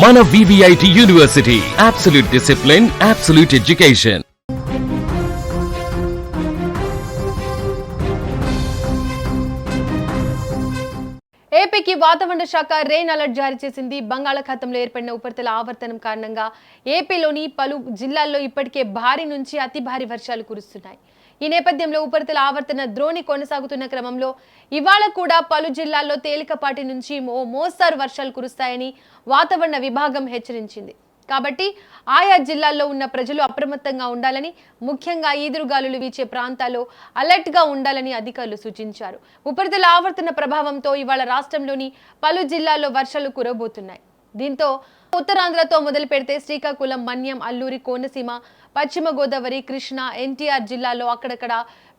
మన VVIT university, absolute discipline, absolute education. ఏపీకి వాతావరణ శాఖ రెయిన్ అలర్ట్ జారీ చేసింది. బంగాళాఖాతంలో ఏర్పడిన ఉపరితల ఆవర్తనం కారణంగా ఏపీలోని పలు జిల్లాల్లో ఇప్పటికే భారీ నుంచి అతి భారీ వర్షాలు కురుస్తున్నాయి. ఈ నేపథ్యంలో ఉపరితల ఆవర్తన ద్రోణి కొనసాగుతున్న క్రమంలో ఇవాళ కూడా పలు జిల్లాల్లో తేలికపాటి నుంచి మోస్తారు వర్షాలు కురుస్తాయని వాతావరణ విభాగం హెచ్చరించింది. కాబట్టి ఆయా జిల్లాల్లో ఉన్న ప్రజలు అప్రమత్తంగా ఉండాలని, ముఖ్యంగా ఈదురుగాలులు వీచే ప్రాంతాల్లో అలర్ట్గా ఉండాలని అధికారులు సూచించారు. ఉపరితల ఆవర్తన ప్రభావంతో ఇవాళ రాష్ట్రంలోని పలు జిల్లాల్లో వర్షాలు కురవబోతున్నాయి. దీంతో ఉత్తరాంధ్రతో మొదలు పెడితే శ్రీకాకుళం, మన్యం, అల్లూరి, కోనసీమ, పశ్చిమ గోదావరి, కృష్ణా, ఎన్టీఆర్ జిల్లాల్లో అక్కడక్కడ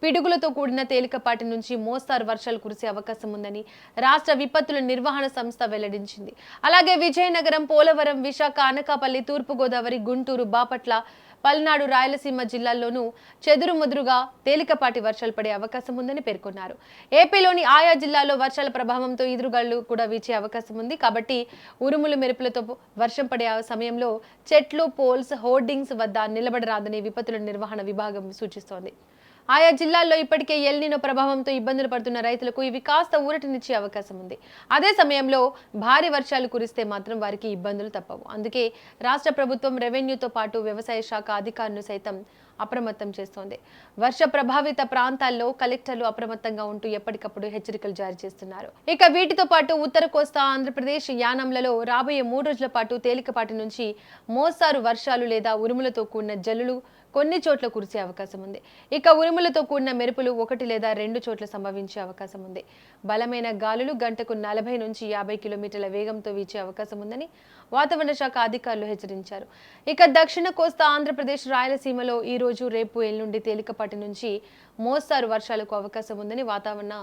పిడుగులతో కూడిన తేలికపాటి నుంచి మోస్తారు వర్షాలు కురిసే అవకాశం ఉందని రాష్ట్ర విపత్తుల నిర్వహణ సంస్థ వెల్లడించింది. అలాగే విజయనగరం, పోలవరం, విశాఖ, అనకాపల్లి, తూర్పుగోదావరి, గుంటూరు, బాపట్ల, పల్నాడు, రాయలసీమ జిల్లాల్లోనూ చెదురుముదురుగా తేలికపాటి వర్షాలు పడే అవకాశం ఉందని పేర్కొన్నారు. ఏపీలోని ఆయా జిల్లాల్లో వర్షాల ప్రభావంతో ఈదురుగాలు కూడా వీచే అవకాశం ఉంది. కాబట్టి ఉరుములు మెరుపులతో వర్షం పడే సమయంలో చెట్లు, పోల్స్, హోర్డింగ్స్ వద్ద నిలబడరాదని విపత్తుల నిర్వహణ విభాగం సూచిస్తోంది. ఆయా జిల్లాల్లో ఇప్పటికే ఎల్ నినో ప్రభావంతో ఇబ్బందులు పడుతున్న రైతులకు ఇవి కాస్త ఊరటనిచ్చే అవకాశం ఉంది. అదే సమయంలో భారీ వర్షాలు కురిస్తే మాత్రం వారికి ఇబ్బందులు తప్పవు. అందుకే రాష్ట్ర ప్రభుత్వం రెవెన్యూతో పాటు వ్యవసాయ శాఖ అధికారులను సైతం అప్రమత్తం చేస్తోంది. వర్ష ప్రభావిత ప్రాంతాల్లో కలెక్టర్లు అప్రమత్తంగా ఉంటూ ఎప్పటికప్పుడు హెచ్చరికలు జారీ చేస్తున్నారు. ఇక వీటితో పాటు ఉత్తర కోస్తా ఆంధ్రప్రదేశ్ యానంలలో రాబోయే 3 రోజుల పాటు తేలికపాటి నుంచి మోస్తారు వర్షాలు లేదా ఉరుములతో కూడిన జల్లులు కొన్ని చోట్ల కురిసే అవకాశం ఉంది. ఇక ఉరుములతో కూడిన మెరుపులు 1 లేదా 2 చోట్ల సంభవించే అవకాశం ఉంది. బలమైన గాలులు గంటకు 40 నుంచి 50 కిలోమీటర్ల వేగంతో వీచే అవకాశం ఉందని వాతావరణ శాఖ అధికారులు హెచ్చరించారు. ఇక దక్షిణ కోస్తా ఆంధ్రప్రదేశ్, రాయలసీమలో ఈ రోజు, రేపు, ఎల్లుండి తేలికపాటి నుంచి మోస్తారు వర్షాలకు అవకాశం ఉందని వాతావరణ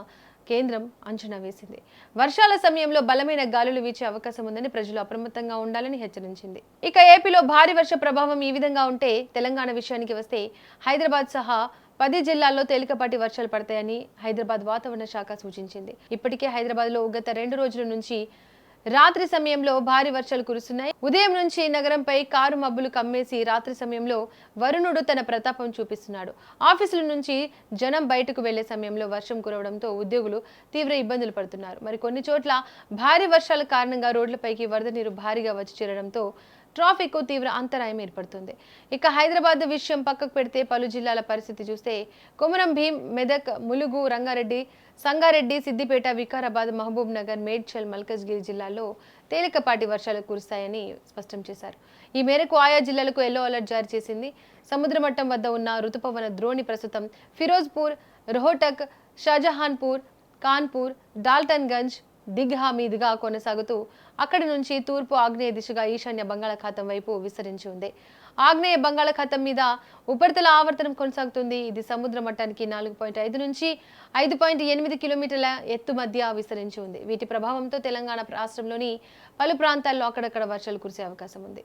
కేంద్రం అంచనా వేసింది. వర్షాల సమయంలో బలమైన గాలులు వీచే అవకాశం ఉందని ప్రజలు అప్రమత్తంగా ఉండాలని హెచ్చరించింది. ఇక ఏపీలో భారీ వర్ష ప్రభావం ఈ విధంగా ఉంటే తెలంగాణ విషయానికి వస్తే హైదరాబాద్ సహా 10 జిల్లాల్లో తేలికపాటి వర్షాలు పడతాయని హైదరాబాద్ వాతావరణ శాఖ సూచించింది. ఇప్పటికే హైదరాబాద్లో గత 2 రోజుల నుంచి రాత్రి సమయంలో భారీ వర్షాలు కురుస్తున్నాయి. ఉదయం నుంచి నగరంపై కారు మబ్బులు కమ్మేసి రాత్రి సమయంలో వరుణుడు తన ప్రతాపం చూపిస్తున్నాడు. ఆఫీసుల నుంచి జనం బయటకు వెళ్లే సమయంలో వర్షం కురవడంతో ఉద్యోగులు తీవ్ర ఇబ్బందులు పడుతున్నారు. మరి కొన్ని చోట్ల భారీ వర్షాల కారణంగా రోడ్లపైకి వరద నీరు భారీగా వచ్చి చేరడంతో ట్రాఫిక్ తీవ్ర అంతరాయం ఏర్పడుతుంది. ఇక హైదరాబాద్ విషయం పక్కకు పెడితే పలు జిల్లాల పరిస్థితి చూస్తే కొమరం భీం, మెదక్, ములుగు, రంగారెడ్డి, సంగారెడ్డి, సిద్దిపేట, వికారాబాద్, మహబూబ్ నగర్, మేడ్చల్, మల్కజ్గిరి జిల్లాల్లో తేలికపాటి వర్షాలు కురుస్తాయని స్పష్టం చేశారు. ఈ మేరకు ఆయా జిల్లాలకు ఎల్లో అలర్ట్ జారీ చేసింది. సముద్ర మట్టం వద్ద ఉన్న రుతుపవన ద్రోణి ప్రస్తుతం ఫిరోజ్పూర్, రోహటక్, షాజహాన్పూర్, కాన్పూర్, డాల్టన్గంజ్, దిఘా మీదుగా కొనసాగుతూ అక్కడి నుంచి తూర్పు ఆగ్నేయ దిశగా ఈశాన్య బంగాళాఖాతం వైపు విస్తరించి ఉంది. ఆగ్నేయ బంగాళాఖాతం మీద ఉపరితల ఆవర్తనం కొనసాగుతుంది. ఇది సముద్ర మట్టానికి 4.5 నుంచి 5.8 కిలోమీటర్ల ఎత్తు మధ్య విస్తరించి ఉంది. వీటి ప్రభావంతో తెలంగాణ రాష్ట్రంలోని పలు ప్రాంతాల్లో అక్కడక్కడ వర్షాలు కురిసే అవకాశం ఉంది.